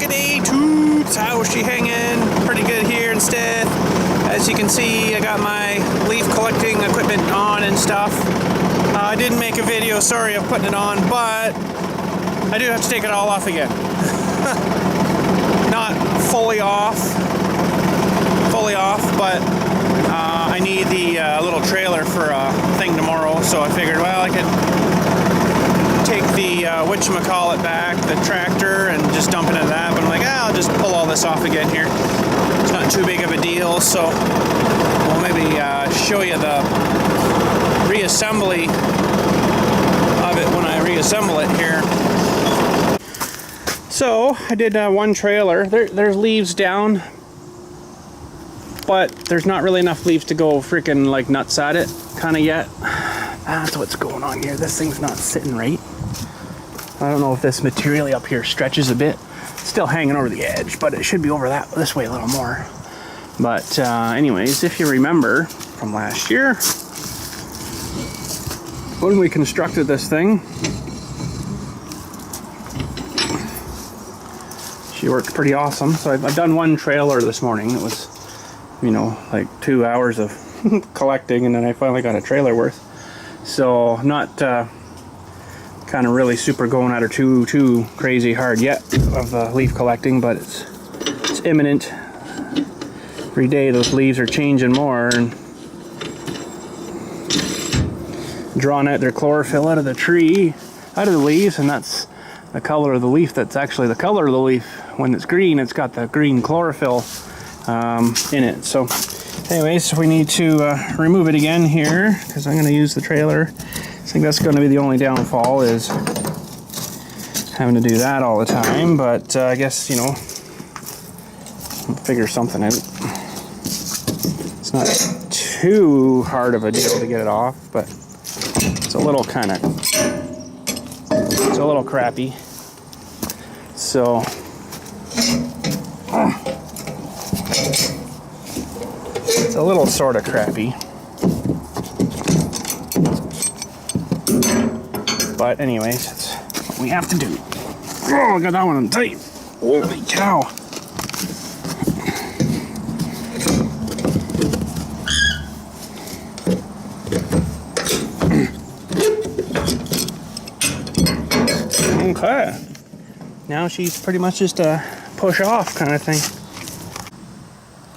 Hookity toots, how's she hanging? Pretty good here instead. As you can see, I got my leaf collecting equipment on and stuff. I didn't make a video, sorry, of putting it on, but I do have to take it all off again. Not fully off, but I need the little trailer for a thing tomorrow, so I figured, well, I could take the whatchamacallit back, the tractor, and just dump it into that. But I'm like, I'll just pull all this off again here. It's not too big of a deal, so we'll maybe show you the reassembly of it when I reassemble it here. So I did one trailer. There's leaves down, but there's not really enough leaves to go freaking like nuts at it kind of yet. That's what's going on here. This thing's not sitting right. I don't know if this material up here stretches a bit. It's still hanging over the edge, but it should be over this way a little more. But anyways, if you remember from last year, when we constructed this thing, she worked pretty awesome. So I've done one trailer this morning. It was, you know, like 2 hours of collecting, and then I finally got a trailer worth. So not kind of really super going at her too crazy hard yet of the leaf collecting, but it's imminent. Every day those leaves are changing more and drawing out their chlorophyll out of the tree, out of the leaves, and that's the color of the leaf. That's actually the color of the leaf. When it's green, it's got the green chlorophyll in it. So anyways, we need to remove it again here because I'm going to use the trailer. I think that's going to be the only downfall, is having to do that all the time, but I guess, you know, I'll figure something out. It's not too hard of a deal to get it off, but it's a little it's a little crappy. So it's a little sort of crappy. But anyways, that's what we have to do. Oh, I got that one on tight. Holy cow. Okay. Now she's pretty much just a push off kind of thing.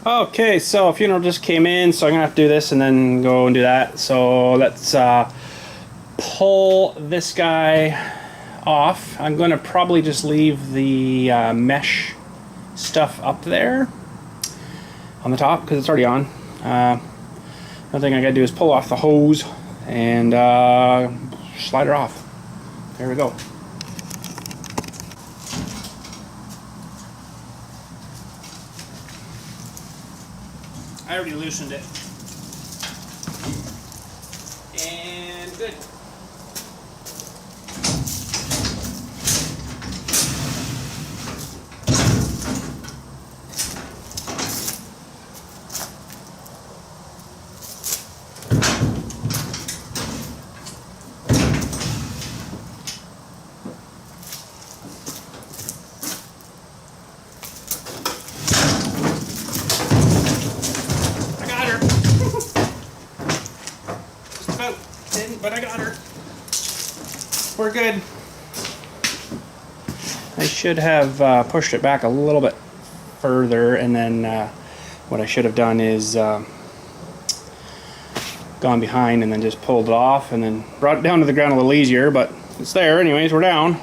Okay, so a funeral just came in, so I'm gonna have to do this and then go and do that. So let's pull this guy off. I'm going to probably just leave the mesh stuff up there on the top because it's already on. Another thing I got to do is pull off the hose and slide her off. There we go. I already loosened it. And good. But I got her. We're good. I should have pushed it back a little bit further, and then what I should have done is gone behind and then just pulled it off and then brought it down to the ground a little easier, but it's there anyways. We're down.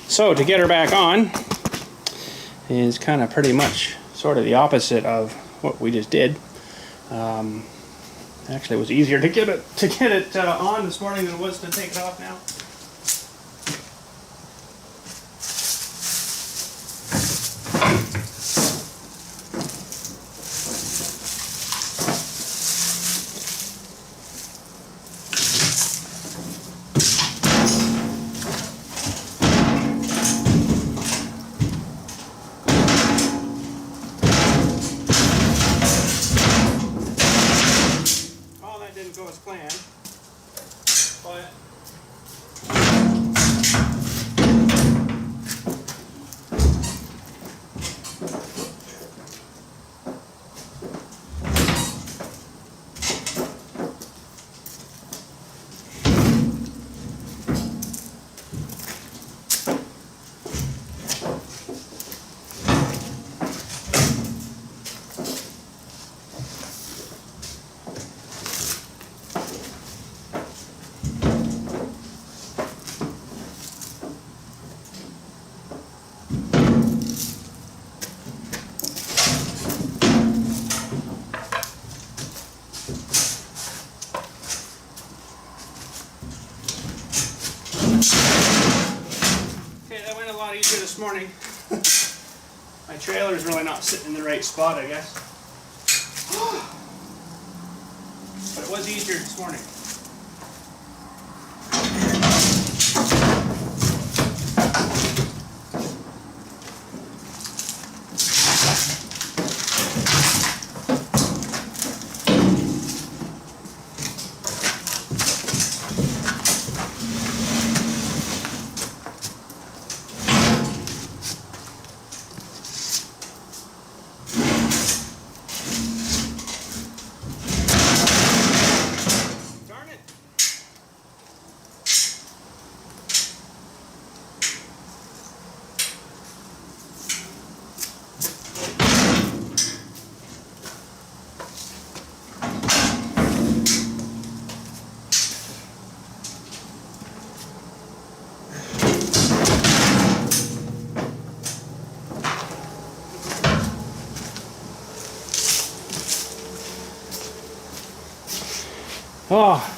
So to get her back on is kind of pretty much sort of the opposite of what we just did. Actually, it was easier to get it on this morning than it was to take it off now. Didn't go as planned, but morning. My trailer's really not sitting in the right spot, I guess. But it was easier this morning. Oh.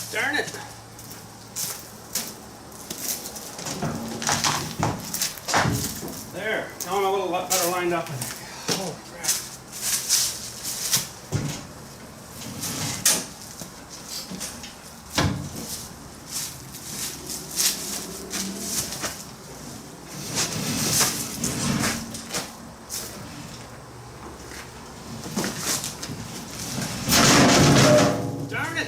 Darn it. There. Now I'm a little better lined up. Oh, crap. Darn it.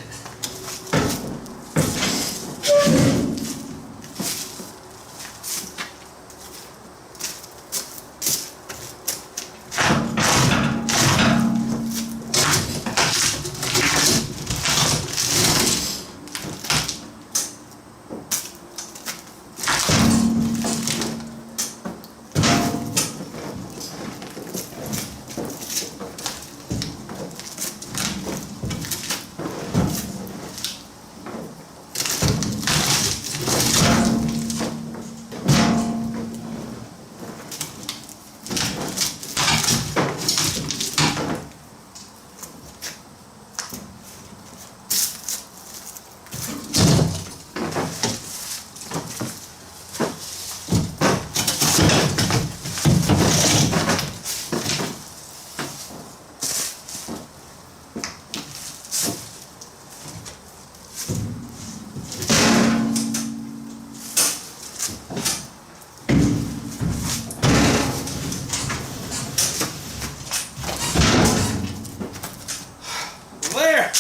There!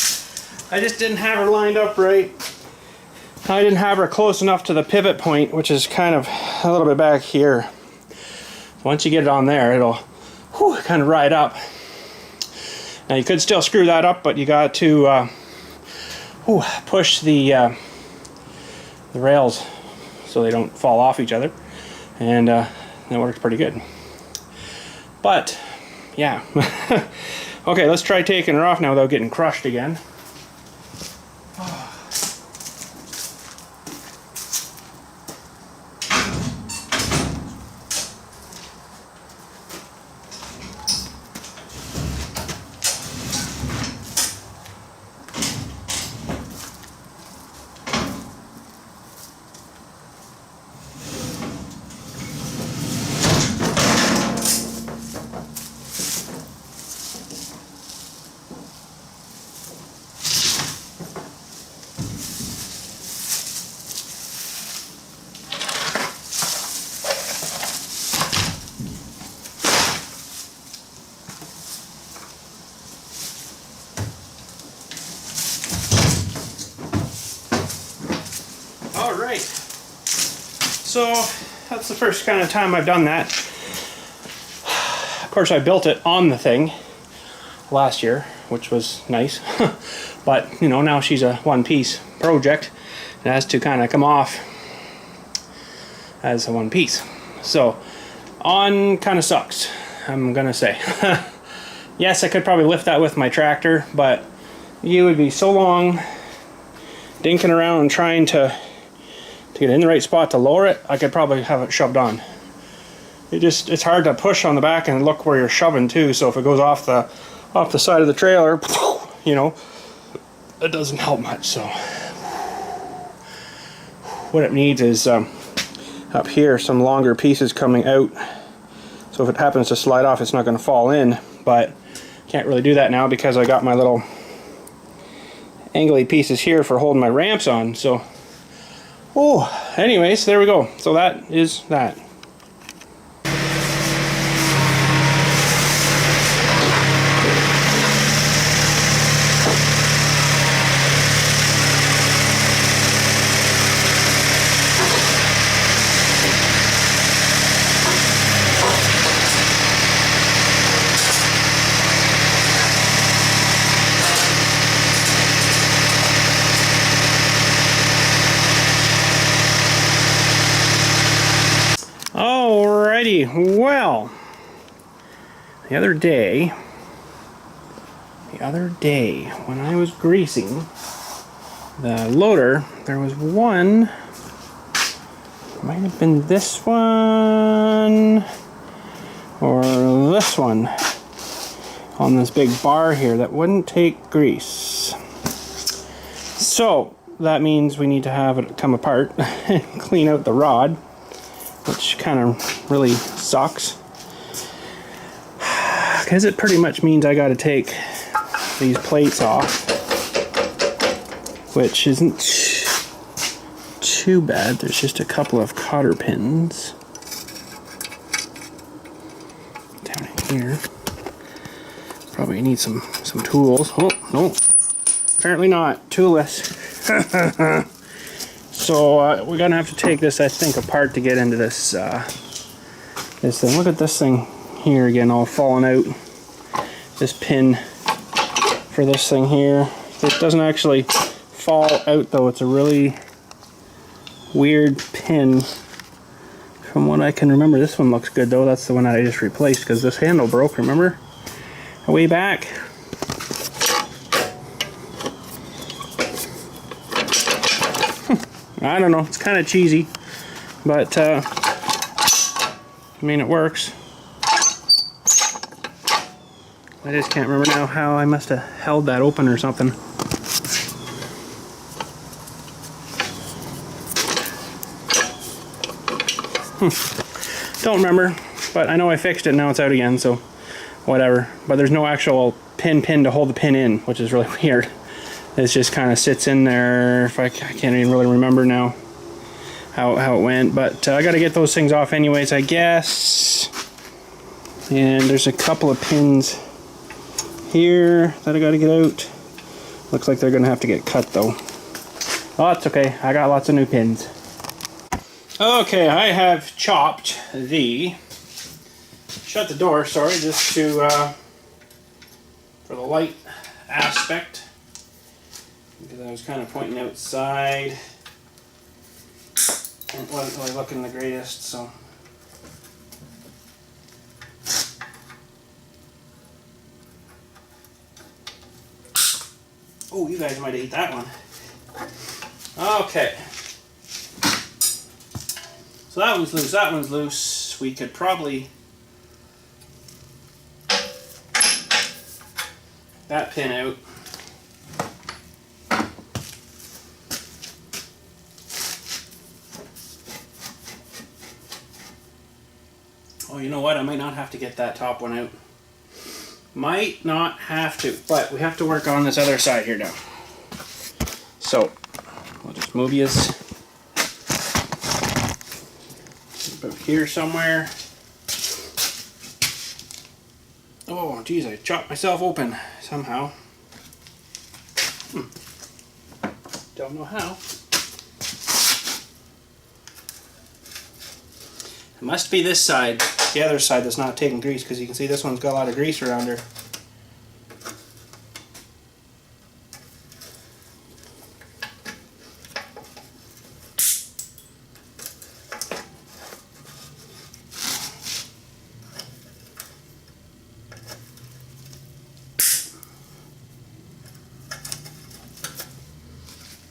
I just didn't have her lined up right. I didn't have her close enough to the pivot point, which is kind of a little bit back here. Once you get it on there, it'll kind of ride up. Now you could still screw that up, but you got to push the rails so they don't fall off each other, and that works pretty good. But yeah. Okay, let's try taking her off now without getting crushed again. So that's the first kind of time I've done that. Of course, I built it on the thing last year, which was nice. But, you know, now she's a one-piece project. It has to kind of come off as a one piece. So, on kind of sucks, I'm gonna say. Yes, I could probably lift that with my tractor, but you would be so long dinking around and trying to get in the right spot to lower it. I could probably have it shoved on. It's hard to push on the back and look where you're shoving too, so if it goes off the side of the trailer, you know, it doesn't help much. So what it needs is up here some longer pieces coming out, so if it happens to slide off, it's not going to fall in. But can't really do that now because I got my little angly pieces here for holding my ramps on. So anyways, there we go. So that is that. Alrighty, well, the other day when I was greasing the loader, there was one, might have been this one or this one on this big bar here that wouldn't take grease. So that means we need to have it come apart and clean out the rod, which kind of really sucks, because it pretty much means I got to take these plates off, which isn't too bad. There's just a couple of cotter pins down in here. Probably need some tools. Oh no, apparently not. Toolless. So we're gonna have to take this, I think, apart to get into this this thing. Look at this thing here again, all falling out. This pin for this thing here. It doesn't actually fall out though. It's a really weird pin. From what I can remember, this one looks good though. That's the one that I just replaced because this handle broke. Remember, way back. I don't know, it's kind of cheesy, but I mean, it works. I just can't remember now how I must have held that open or something. Don't remember, but I know I fixed it, now it's out again, so whatever. But there's no actual pin to hold the pin in, which is really weird. It just kind of sits in there. If I can't even really remember now how it went, but I got to get those things off anyways, I guess. And there's a couple of pins here that I got to get out. Looks like they're gonna have to get cut though. Oh, it's okay. I got lots of new pins. Okay, I have chopped the. Shut the door. Sorry, just to for the light aspect. Because I was kind of pointing outside and it wasn't really looking the greatest, so. Oh, you guys might eat that one. Okay. So that one's loose, that one's loose. We could probably that pin out. Oh, you know what? I might not have to get that top one out. Might not have to, but we have to work on this other side here now. So, we'll just move yous about here somewhere. Oh, geez, I chopped myself open somehow. Don't know how. It must be this side, the other side that's not taking grease, because you can see this one's got a lot of grease around her.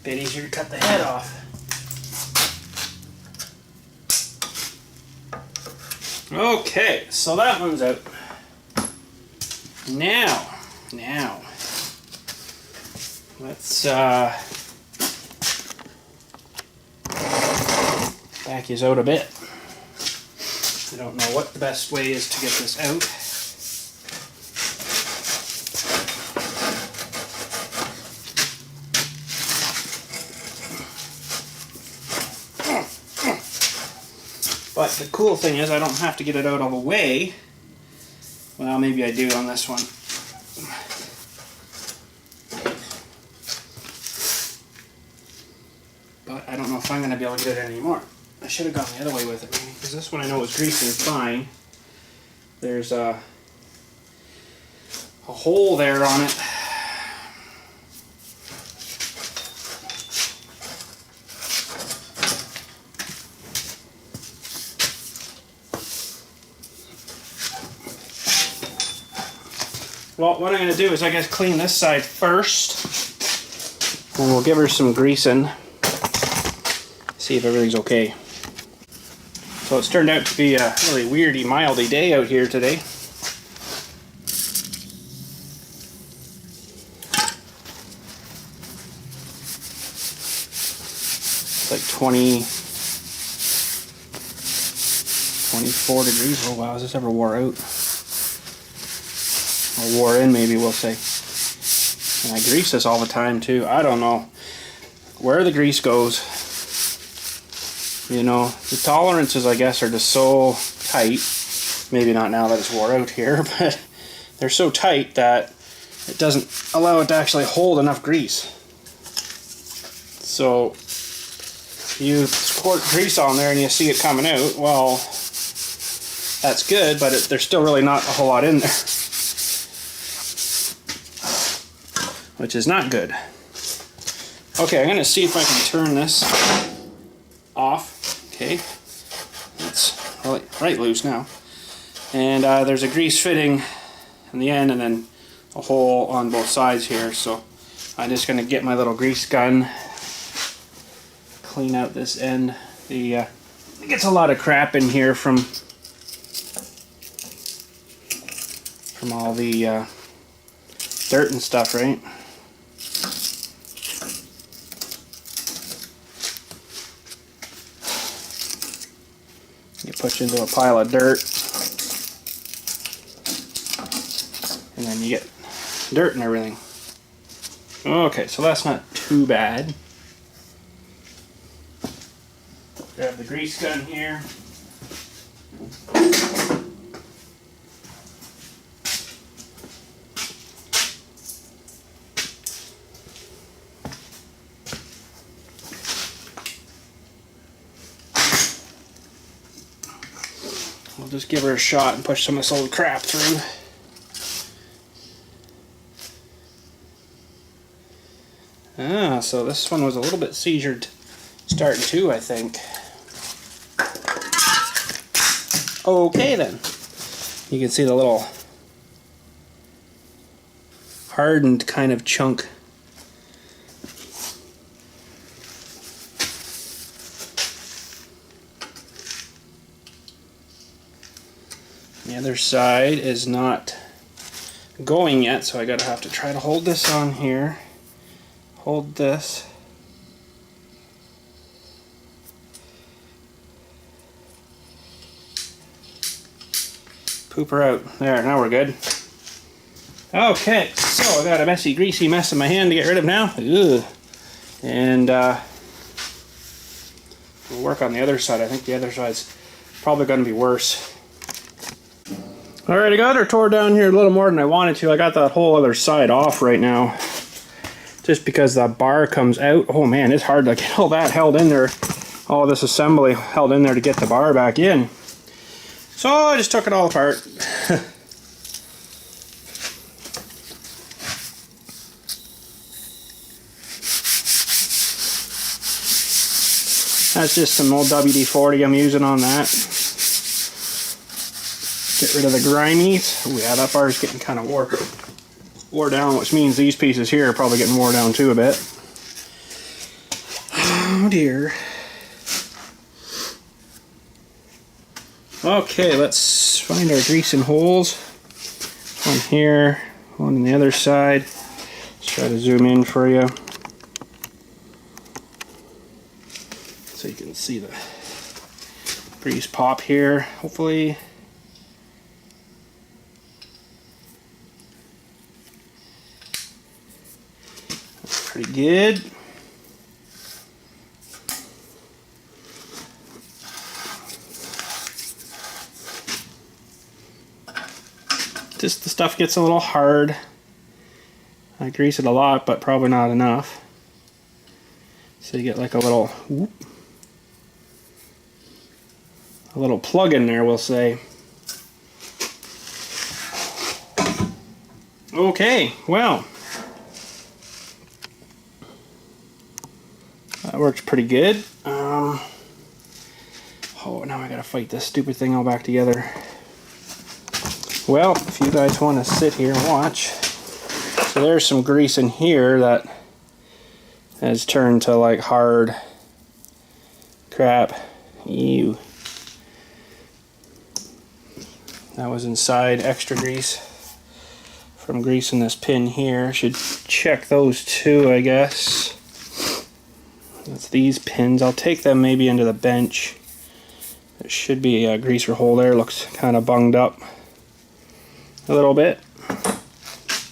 Bit easier to cut the head off. Okay, so that one's out. Now, let's back yous out a bit. I don't know what the best way is to get this out. But the cool thing is I don't have to get it out all the way. Well, maybe I do on this one. But I don't know if I'm going to be able to get it anymore. I should have gone the other way with it, because this one I know is greasy and fine. There's a hole there on it. Well, what I'm going to do is I guess clean this side first, and we'll give her some greasing, see if everything's okay. So it's turned out to be a really weirdy, mildy day out here today. It's like 24 degrees. Oh wow, has this ever wore out? Or wore in, maybe we'll say. And I grease this all the time too. I don't know where the grease goes. You know, the tolerances, I guess, are just so tight. Maybe not now that it's wore out here, but they're so tight that it doesn't allow it to actually hold enough grease. So you squirt grease on there and you see it coming out. Well, that's good, but there's still really not a whole lot in there, which is not good. Okay, I'm going to see if I can turn this off. Okay, it's right loose now. And there's a grease fitting in the end and then a hole on both sides here. So I'm just going to get my little grease gun, clean out this end. It gets a lot of crap in here from all the dirt and stuff, right? It puts you into a pile of dirt, and then you get dirt and everything. Okay, so that's not too bad. Grab the grease gun here. We'll just give her a shot and push some of this old crap through. Ah, so this one was a little bit seizured starting too, I think. Okay then. You can see the little hardened kind of chunk. The other side is not going yet, so I gotta have to try to hold this on here. Hold this. Poop her out. There, now we're good. Okay, so I got a messy, greasy mess in my hand to get rid of now. Ugh. And we'll work on the other side. I think the other side's probably going to be worse. Alright, I got her tore down here a little more than I wanted to. I got that whole other side off right now, just because the bar comes out. Oh man, it's hard to get all that held in there, all this assembly held in there to get the bar back in. So I just took it all apart. That's just some old WD-40 I'm using on that. Get rid of the grimies. Oh yeah, that bar's getting kind of wore down, which means these pieces here are probably getting wore down too a bit. Oh dear. Okay, let's find our greasing holes. One here, one on the other side. Let's try to zoom in for you so you can see the grease pop here, hopefully. That's pretty good. Just the stuff gets a little hard. I grease it a lot, but probably not enough. So you get like a little whoop, a little plug in there, we'll say. Okay, well, that works pretty good. Oh, now I gotta fight this stupid thing all back together. Well, if you guys want to sit here and watch, so there's some grease in here that has turned to like hard crap. Ew. That was inside extra grease from greasing this pin here. Should check those too, I guess. That's these pins. I'll take them maybe into the bench. There should be a greaser hole there. Looks kind of bunged up a little bit.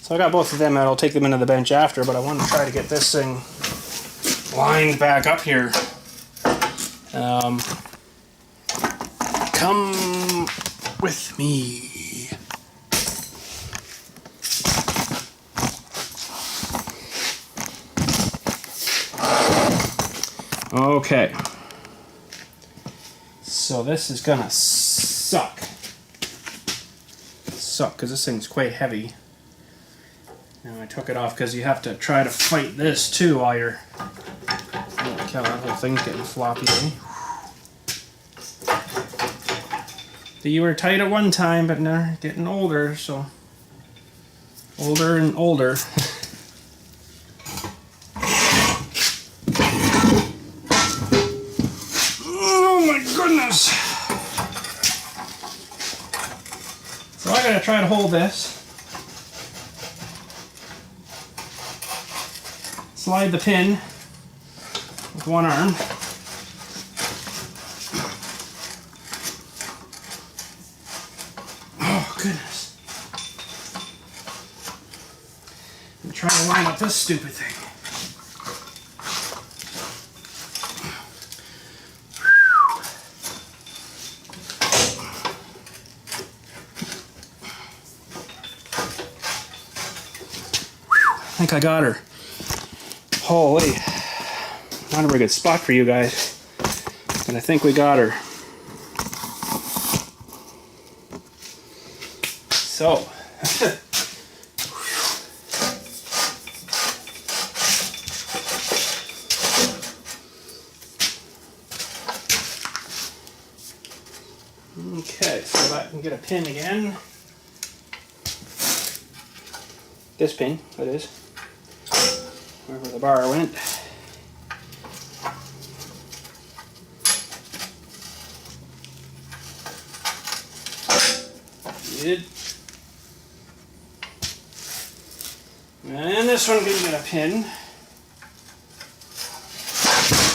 So I got both of them out. I'll take them into the bench after, but I want to try to get this thing lined back up here. Come with me. Okay. So this is gonna suck. Because this thing's quite heavy. Now I took it off because you have to try to fight this too while you're... Oh, cow, that whole thing's getting floppy. You were tight at one time, but now getting older, so... Older and older. Oh my goodness! So I gotta try to hold this. Slide the pin with one arm. Oh goodness. And try to line up this stupid thing. I think I got her. Holy, not a very good spot for you guys, but I think we got her. So, okay, so that can get a pin again. This pin, that is. Wherever the bar went. Good. And this one can get a pin.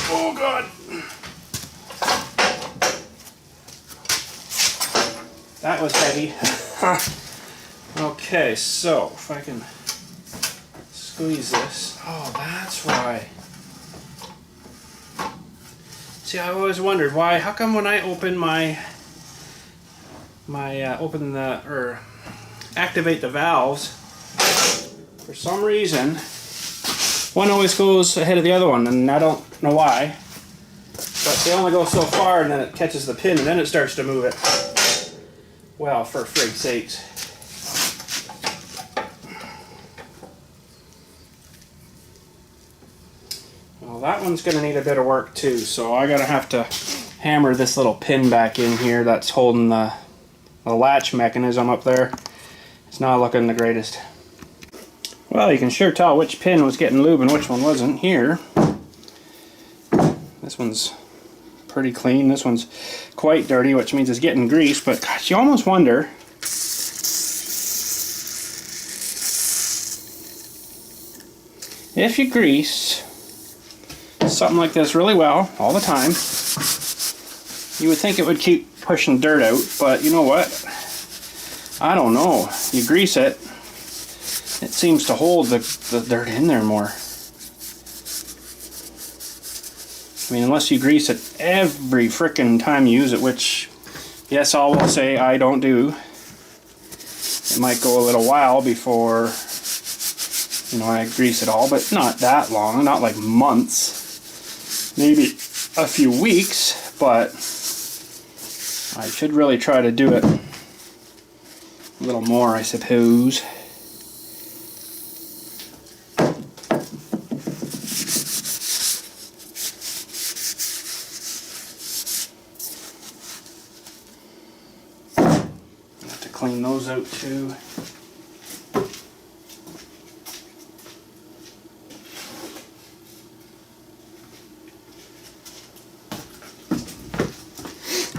Oh God! That was heavy. Okay, so if I can squeeze this. Oh, that's why. See, I always wondered why. How come when I open activate the valves, for some reason, one always goes ahead of the other one, and I don't know why. But they only go so far, and then it catches the pin, and then it starts to move it. Well, for frig's sakes. Well, that one's going to need a bit of work too, so I'm going to have to hammer this little pin back in here that's holding the latch mechanism up there. It's not looking the greatest. Well, you can sure tell which pin was getting lube and which one wasn't here. This one's pretty clean. This one's quite dirty, which means it's getting grease, but gosh, you almost wonder if you grease something like this really well all the time, you would think it would keep pushing dirt out, but you know what? I don't know. You grease it, it seems to hold the dirt in there more. I mean, unless you grease it every frickin' time you use it, which, yes, I will say I don't do. It might go a little while before, you know, I grease it all, but not that long, not like months. Maybe a few weeks, but I should really try to do it a little more, I suppose. Clean those out too.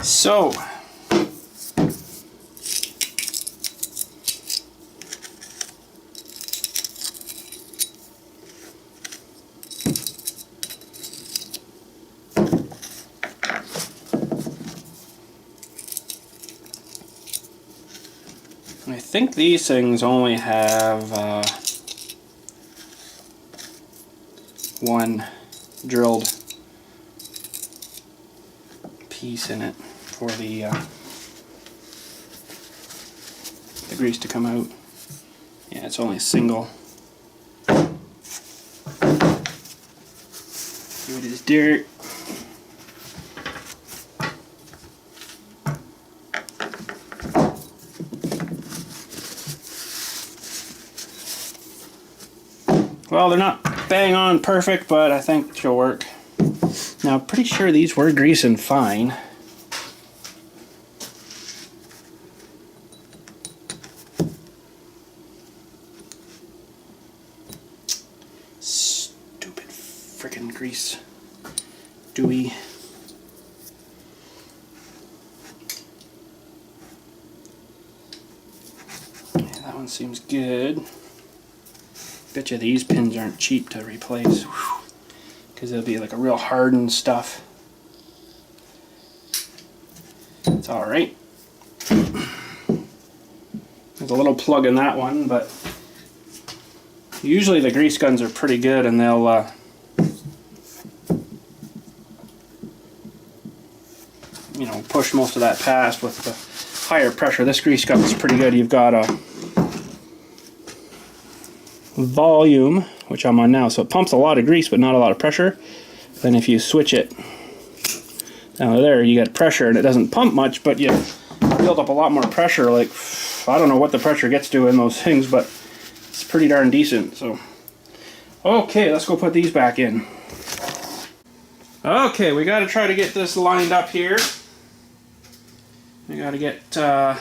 So, I think these things only have one drilled piece in it for the grease to come out. Yeah, it's only a single. Here it is, dirt. Well, they're not bang on perfect, but I think she'll work. Now, I'm pretty sure these were greasing fine. Stupid frickin' grease. Dewy. Yeah, that one seems good. Bet you these pins aren't cheap to replace, because they'll be like a real hardened stuff. It's alright. There's a little plug in that one, but usually the grease guns are pretty good and they'll you know, push most of that past with the higher pressure. This grease gun is pretty good. You've got a volume, which I'm on now, so it pumps a lot of grease but not a lot of pressure. Then if you switch it down there, you get pressure and it doesn't pump much, but you build up a lot more pressure. Like, I don't know what the pressure gets to in those things, but it's pretty darn decent. So okay, let's go put these back in. Okay, we got to try to get this lined up here. We got to get that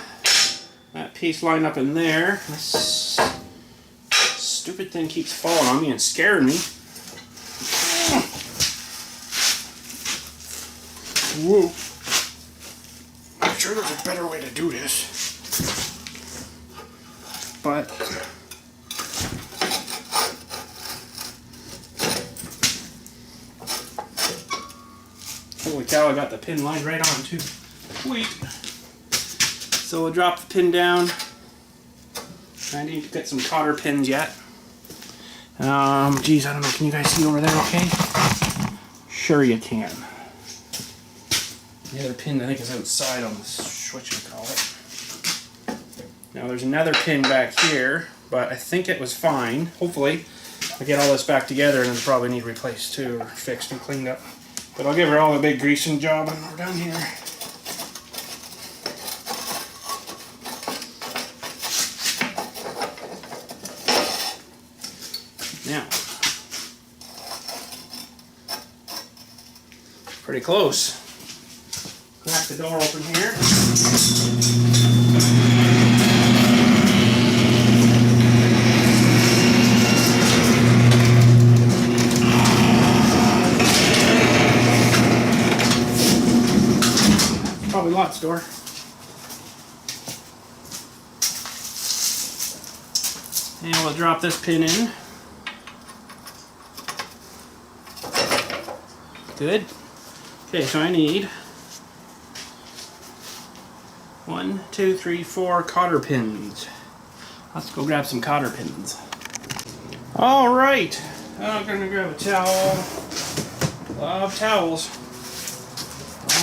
piece lined up in there. This stupid thing keeps falling on me and scaring me. Whoa. I'm sure there's a better way to do this. But holy cow, I got the pin lined right on too. Sweet. So we'll drop the pin down. I need to get some cotter pins yet. Geez, I don't know, can you guys see over there okay? Sure you can. The other pin I think is outside on the whatchamacallit. Now there's another pin back here, but I think it was fine. Hopefully I get all this back together and it'll probably need replaced too, or fixed and cleaned up. But I'll give her all a big greasing job when we're done here. Now, pretty close. Crack the door open here. Probably lots door. And we'll drop this pin in. Good. Okay, so I need 1, 2, 3, 4 cotter pins. Let's go grab some cotter pins. All right, I'm gonna grab a towel. Love towels.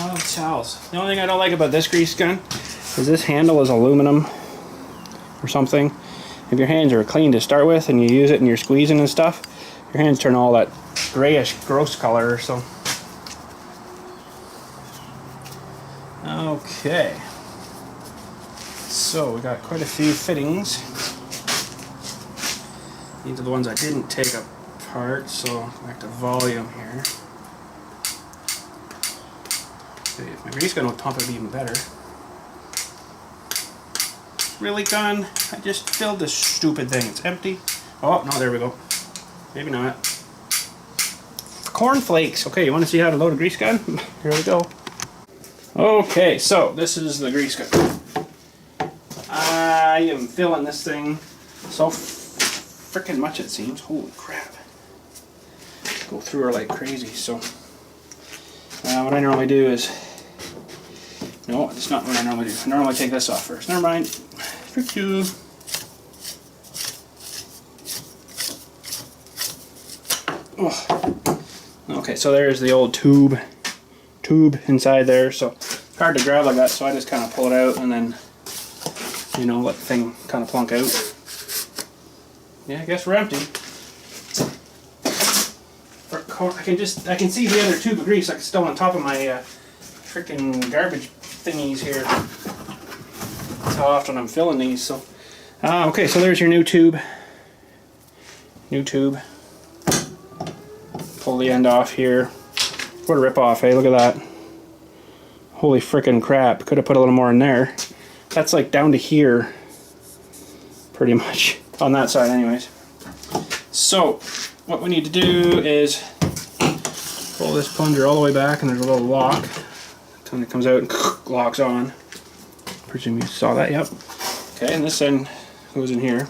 Love towels. The only thing I don't like about this grease gun is this handle is aluminum or something. If your hands are clean to start with and you use it and you're squeezing and stuff, your hands turn all that grayish, gross color. So, okay. So we got quite a few fittings. These are the ones I didn't take apart. So back to volume here. See, if my grease gun would pump, it'd be even better. Really, gun? I just filled this stupid thing. It's empty. Oh, no, there we go. Maybe not. Cornflakes. Okay, you want to see how to load a grease gun? Here we go. Okay, so this is the grease gun. I am filling this thing so freaking much, it seems. Holy crap. Go through her like crazy. So, what I normally do is... No, that's not what I normally do. I normally take this off first. Never mind. Frick you. Oh. Okay, so there's the old tube inside there. So it's hard to grab like that, so I just kind of pull it out and then, you know, let the thing kind of plunk out. Yeah, I guess we're empty. I can see the other tube of grease like still on top of my freaking garbage thingies here. That's how often I'm filling these. So, okay, so there's your new tube. New tube. Pull the end off here. What a rip off, eh? Look at that. Holy frickin' crap! Could have put a little more in there. That's like down to here, pretty much on that side, anyways. So, what we need to do is pull this plunger all the way back, and there's a little lock. When it comes out and locks on. Presume you saw that, yep. Okay, and this end goes in here.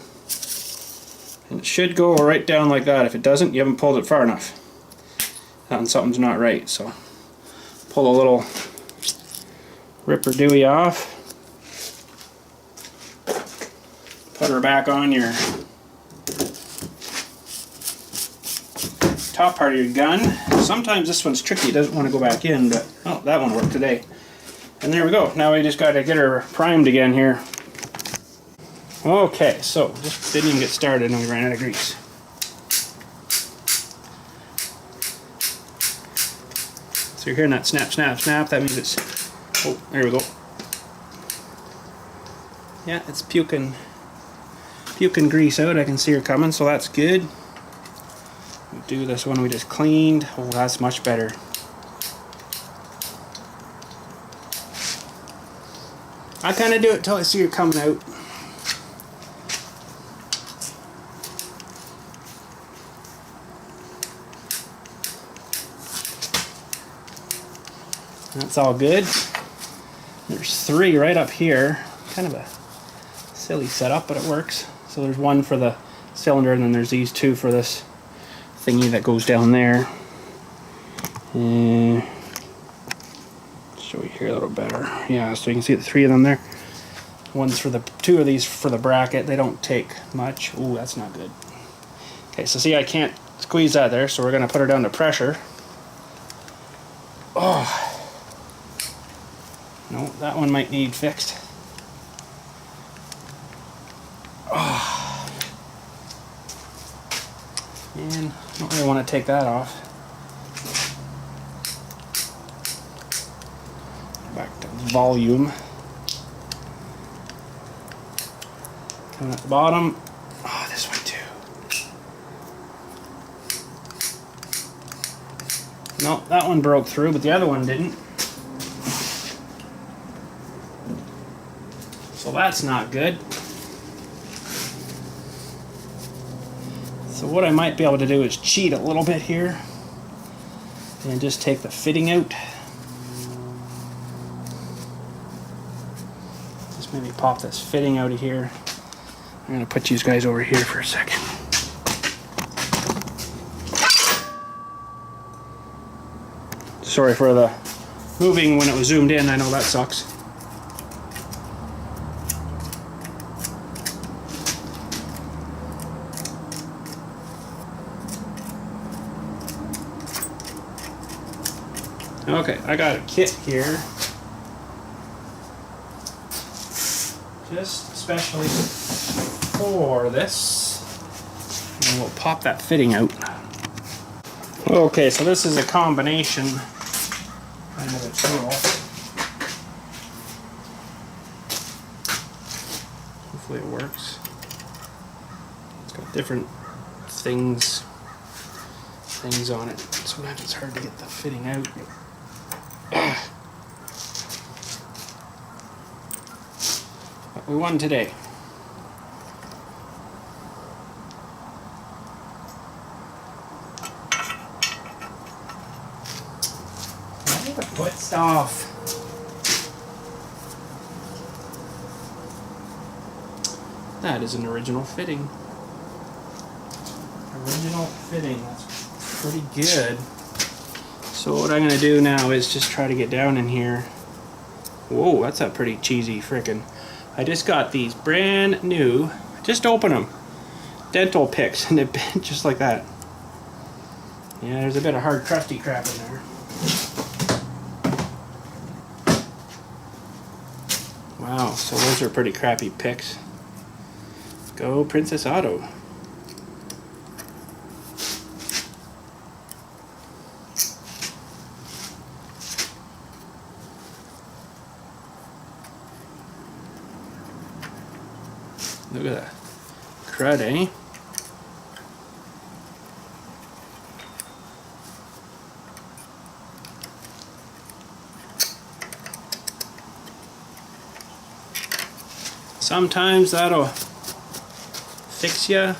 And it should go right down like that. If it doesn't, you haven't pulled it far enough. And something's not right, so pull a little ripper-dooey off. Put her back on your top part of your gun. Sometimes this one's tricky, it doesn't want to go back in, but oh, that one worked today. And there we go. Now we just got to get her primed again here. Okay, so just didn't even get started and we ran out of grease. So you're hearing that snap, snap, snap. That means it's... Oh, there we go. Yeah, it's puking grease out. I can see her coming, so that's good. We'll do this one we just cleaned. Oh, that's much better. I kind of do it till I see her coming out. That's all good. There's 3 right up here. Kind of a silly setup, but it works. So there's 1 for the cylinder, and then there's these 2 for this thingy that goes down there. And show you here a little better. Yeah, so you can see the 3 of them there. One's for the 2 of these for the bracket. They don't take much. Ooh, that's not good. Okay, so see, I can't squeeze that there, so we're gonna put her down to pressure. Oh. No, that one might need fixed. Oh. Man, I don't really want to take that off. Back to volume. Coming at the bottom. Oh, this one too. No, that one broke through, but the other one didn't. So that's not good. So what I might be able to do is cheat a little bit here and just take the fitting out. Just maybe pop this fitting out of here. I'm going to put you guys over here for a second. Sorry for the moving when it was zoomed in, I know that sucks. Okay, I got a kit here, just especially for this, and we'll pop that fitting out. Okay, so this is a combination kind of a tool. Hopefully it works. It's got different things on it. Sometimes it's hard to get the fitting out. But we won today. Foot stuff. That is an original fitting. Original fitting. That's pretty good. So what I'm going to do now is just try to get down in here. Whoa, that's a pretty cheesy frickin'. I just got these brand new, just open them, dental picks, and they bent just like that. Yeah, there's a bit of hard crusty crap in there. Wow, so those are pretty crappy picks. Go Princess Auto. Look at that. Crud, eh? Sometimes that'll fix ya.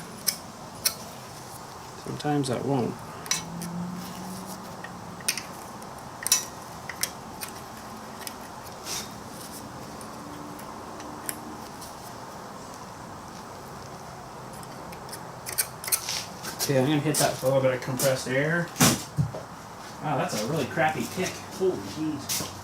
Sometimes that won't. Okay, I'm gonna hit that with a little bit of compressed air. Wow, that's a really crappy pick. Holy jeez.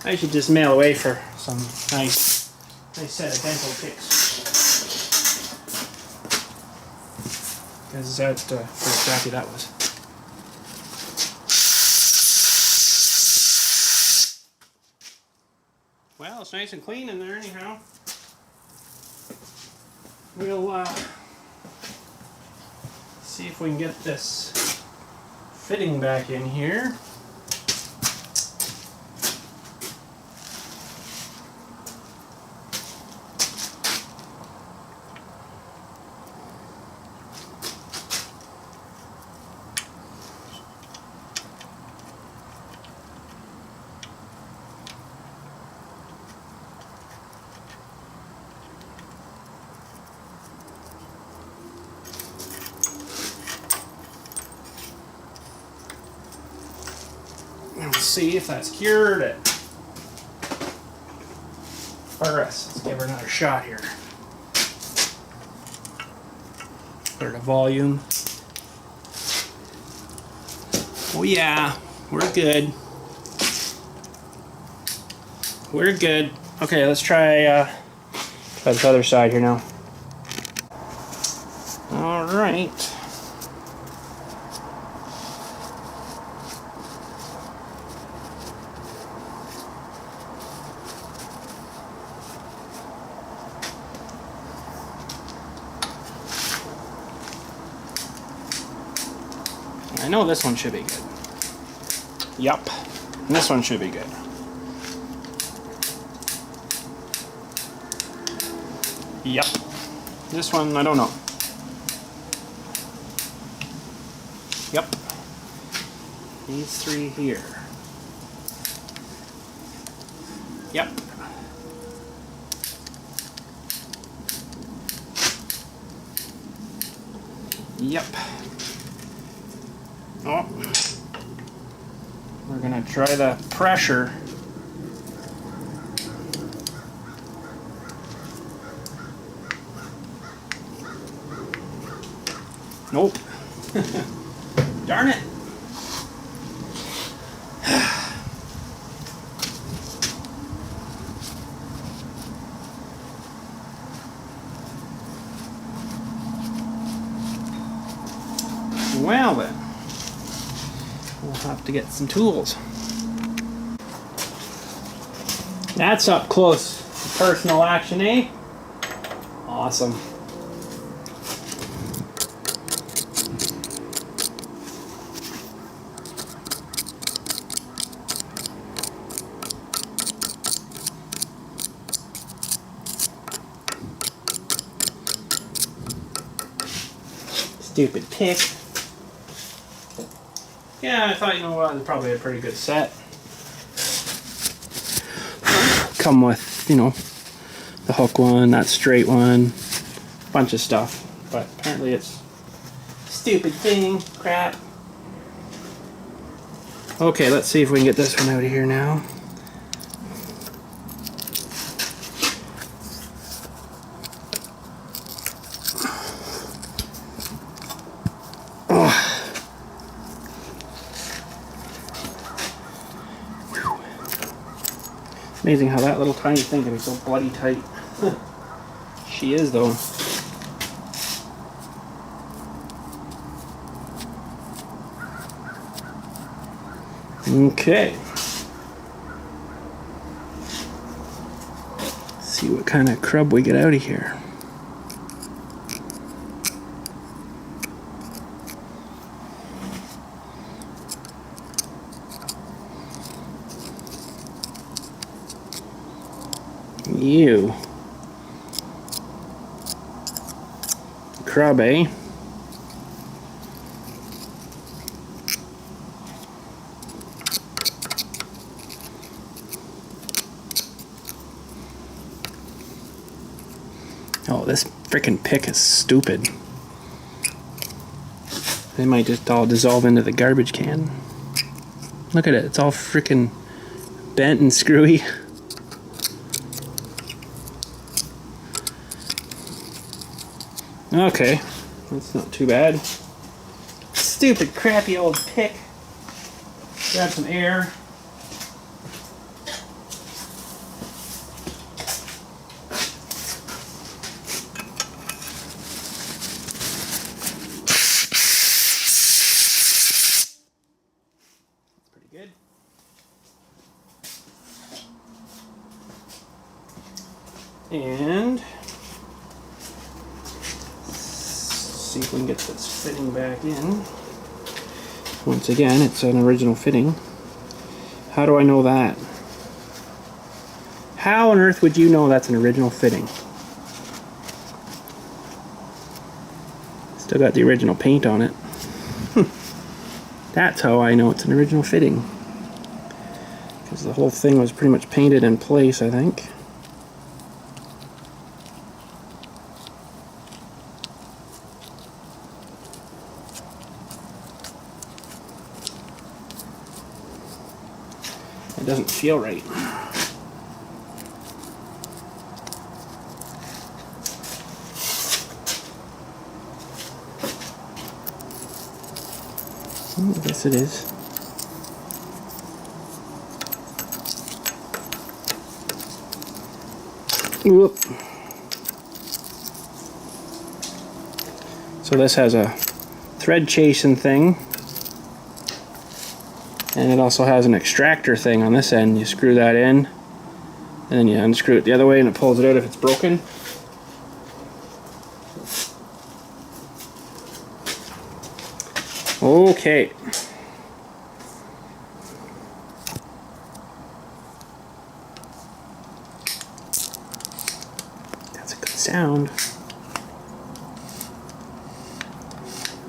I should just mail away for some nice set of dental picks. Because that's how crappy that was. Well, it's nice and clean in there anyhow. We'll see if we can get this fitting back in here. And we'll see if that's cured it. Alright, let's give her another shot here. Put her to volume. Oh yeah, we're good. We're good. Okay, let's try this other side here now. Alright. I know this one should be good. Yup. And this one should be good. Yep. This one, I don't know. Yep. These three here. Yep. Yep. Oh. We're gonna try the pressure. Nope. Darn it. Well then, we'll have to get some tools. That's up close to personal action, eh? Awesome. Stupid pick. Yeah, I thought, you know what, it's probably a pretty good set. Come with, you know, the hook one, that straight one, bunch of stuff. But apparently it's stupid thing, crap. Okay, let's see if we can get this one out of here now. Amazing how that little tiny thing can be so bloody tight. She is, though. Okay. Let's see what kind of crub we get out of here. Ew. Crab, eh? Oh, this frickin' pick is stupid. They might just all dissolve into the garbage can. Look at it, it's all frickin' bent and screwy. Okay, that's not too bad. Stupid, crappy old pick. Grab some air. That's pretty good. And see if we can get this fitting back in. Once again, it's an original fitting. How do I know that? How on earth would you know that's an original fitting? Still got the original paint on it. That's how I know it's an original fitting. Because the whole thing was pretty much painted in place, I think. It doesn't feel right. I guess it is. Whoop. So this has a thread chasing thing. And it also has an extractor thing on this end. You screw that in, and then you unscrew it the other way and it pulls it out if it's broken. Okay. sound.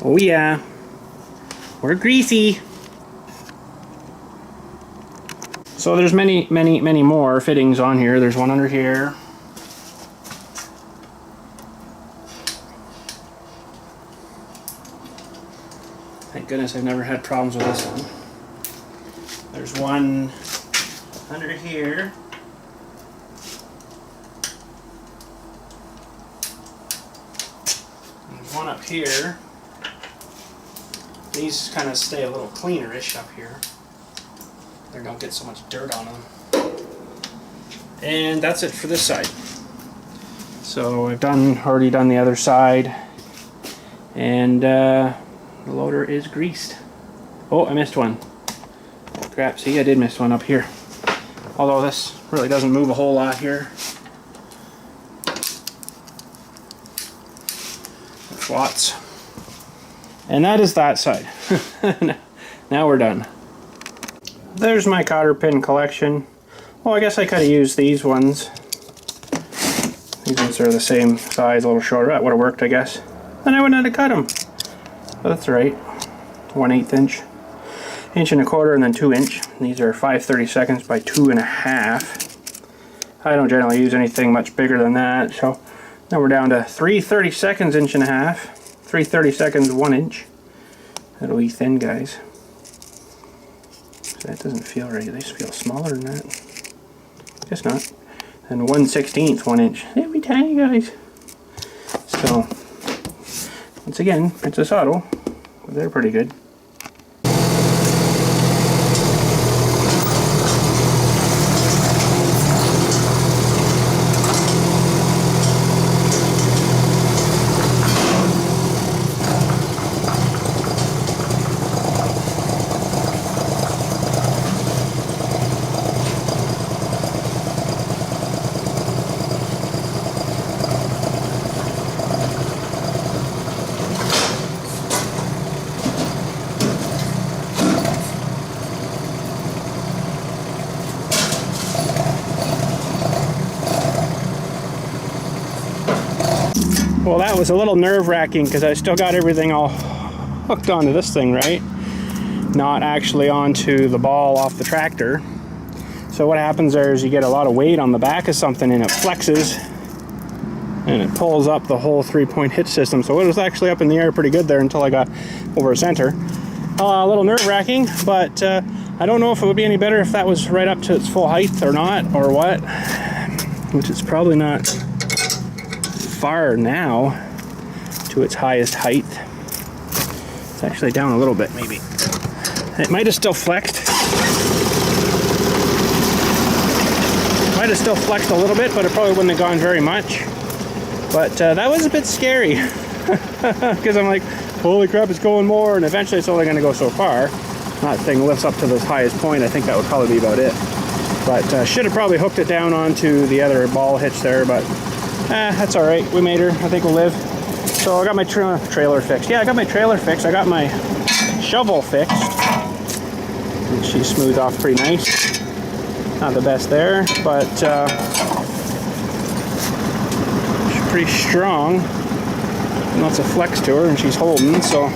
Oh yeah, we're greasy. So there's many more fittings on here. There's one under here. Thank goodness I've never had problems with this one. There's one under here. There's one up here. These kind of stay a little cleaner-ish up here. They don't get so much dirt on them. And that's it for this side. So I've already done the other side, and the loader is greased. Oh, I missed one. Crap, see, I did miss one up here. Although this really doesn't move a whole lot here. That's lots. And that is that side. Now we're done. There's my cotter pin collection. Well, I guess I could have used these ones. These ones are the same size, a little shorter. That would have worked, I guess. Then I wouldn't have cut them. But that's right. 1/8 inch. 1.25 inches and then 2 inch. These are 5/32 by 2.5. I don't generally use anything much bigger than that, so now we're down to 3/32 1.5 inch. 3/32 1 inch. That'll be thin, guys. That doesn't feel right. They feel smaller than that. Guess not. And 1/16 1 inch. They'll be tiny, guys. So, once again, Princess Auto. They're pretty good. Well, that was a little nerve-wracking because I still got everything all hooked onto this thing, right? Not actually onto the ball off the tractor. So what happens there is you get a lot of weight on the back of something and it flexes and it pulls up the whole 3-point hitch system. So it was actually up in the air pretty good there until I got over center. A little nerve-wracking, but I don't know if it would be any better if that was right up to its full height or not, or what. Which is probably not far now to its highest height. It's actually down a little bit, maybe. It might have still flexed. Might have still flexed a little bit, but it probably wouldn't have gone very much. But that was a bit scary because I'm like, holy crap, it's going more, and eventually it's only going to go so far. That thing lifts up to the highest point. I think that would probably be about it. But should have probably hooked it down onto the other ball hitch there, but that's all right. We made her. I think we'll live. So I got my trailer fixed. Yeah, I got my trailer fixed. I got my shovel fixed. And she smoothed off pretty nice. Not the best there, but she's pretty strong. Lots of flex to her, and she's holding, so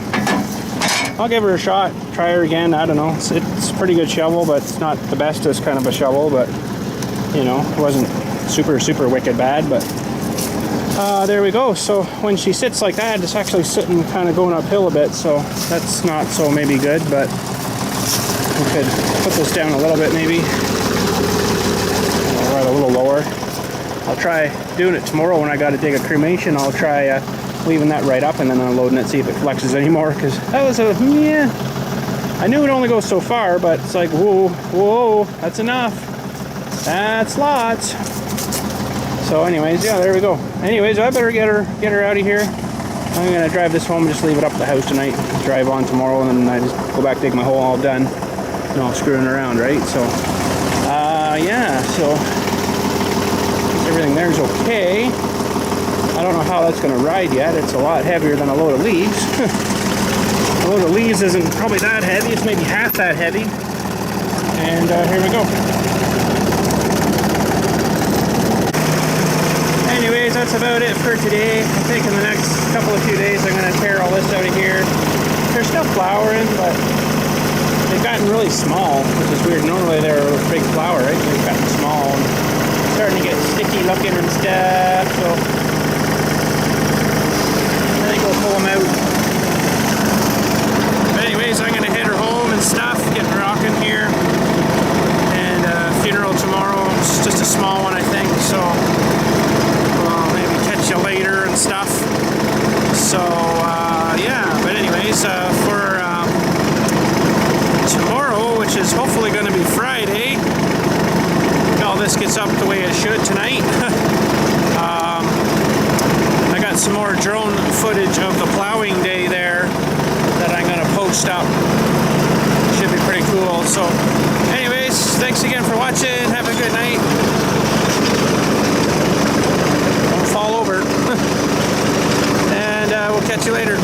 I'll give her a shot. Try her again. I don't know. It's a pretty good shovel, but it's not the bestest kind of a shovel, but you know, it wasn't super wicked bad, but there we go. So when she sits like that, it's actually sitting kind of going uphill a bit, so that's not so maybe good, but we could put this down a little bit maybe. Or right a little lower. I'll try doing it tomorrow when I got to dig a cremation. I'll try leaving that right up and then unloading it, see if it flexes anymore, because that was I knew it only goes so far, but it's like, whoa, that's enough. That's lots. So anyways, yeah, there we go. Anyways, I better get her out of here. I'm gonna drive this home and just leave it up at the house tonight. Drive on tomorrow, and then I just go back, dig my hole, all done. No screwing around, right? So, yeah, so everything there's okay. I don't know how that's gonna ride yet. It's a lot heavier than a load of leaves. A load of leaves isn't probably that heavy. It's maybe half that heavy. And here we go. Anyways, that's that's about it for today. I think in the next few days I'm going to tear all this out of here. They're still flowering, but they've gotten really small, which is weird. Normally they're a big flower, right? They've gotten small and starting to get sticky looking and stuff, so I think we'll pull them out. But anyways, I'm going to head her home and stuff, getting rocking here. And funeral tomorrow. It's just a small one, I think, so we'll maybe catch you later and stuff. So yeah, but anyways, for tomorrow, which is hopefully going to be Friday, if all this gets up the way it should tonight, I got some more drone footage of the plowing day there that I'm going to post up. Should be pretty cool. So anyways, thanks again for watching. Have a good night. Don't fall over. And we'll catch you later.